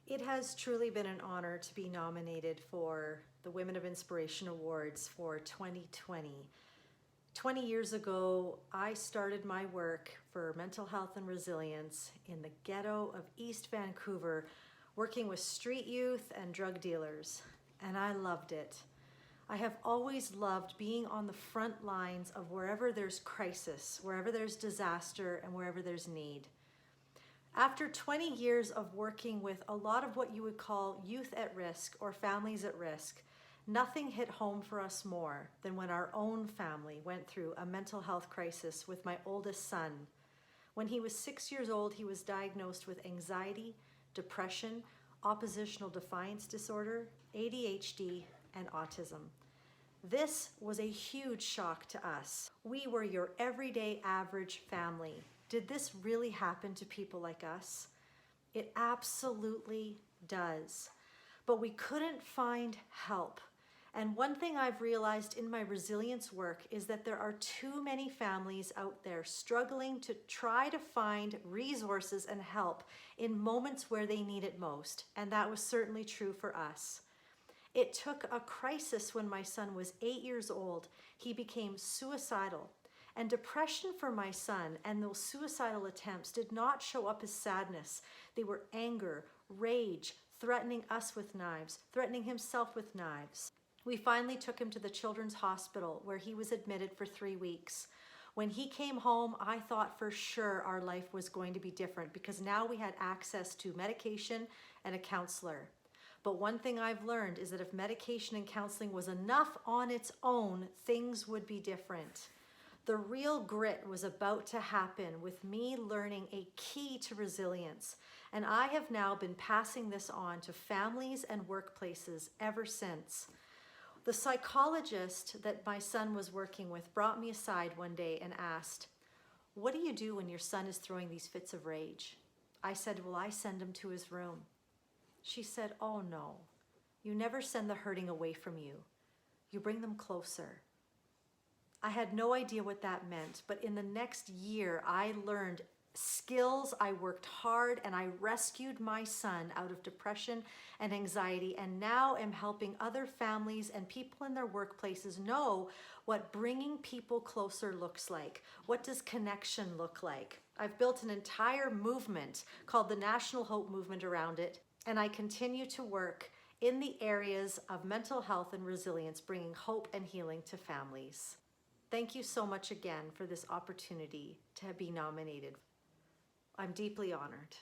It has truly been an honor to be nominated for the Women of Inspiration Awards for 2020. 20 years ago, I started my work for mental health and resilience in the ghetto of East Vancouver, working with street youth and drug dealers, and I loved it. I have always loved being on the front lines of wherever there's crisis, wherever there's disaster, and wherever there's need. After 20 years of working with a lot of what you would call youth at risk or families at risk, nothing hit home for us more than when our own family went through a mental health crisis with my oldest son. When he was 6 years old, he was diagnosed with anxiety, depression, oppositional defiance disorder, ADHD, and autism. This was a huge shock to us. We were your everyday average family. Did this really happen to people like us? It absolutely does. But we couldn't find help. And one thing I've realized in my resilience work is that there are too many families out there struggling to try to find resources and help in moments where they need it most. And that was certainly true for us. It took a crisis when my son was 8 years old. He became suicidal. And depression for my son and those suicidal attempts did not show up as sadness. They were anger, rage, threatening us with knives, threatening himself with knives. We finally took him to the children's hospital where he was admitted for 3 weeks. When he came home, I thought for sure our life was going to be different because now we had access to medication and a counselor. But one thing I've learned is that if medication and counseling was enough on its own, things would be different. The real grit was about to happen with me learning a key to resilience, and I have now been passing this on to families and workplaces ever since. The psychologist that my son was working with brought me aside one day and asked, "What do you do when your son is throwing these fits of rage?" I said, "Well, I send him to his room." She said, "Oh no, you never send the hurting away from you. You bring them closer." I had no idea what that meant, but in the next year, I learned skills, I worked hard, and I rescued my son out of depression and anxiety, and now am helping other families and people in their workplaces know what bringing people closer looks like. What does connection look like? I've built an entire movement called the National Hope Movement around it, and I continue to work in the areas of mental health and resilience, bringing hope and healing to families. Thank you so much again for this opportunity to be nominated. I'm deeply honored.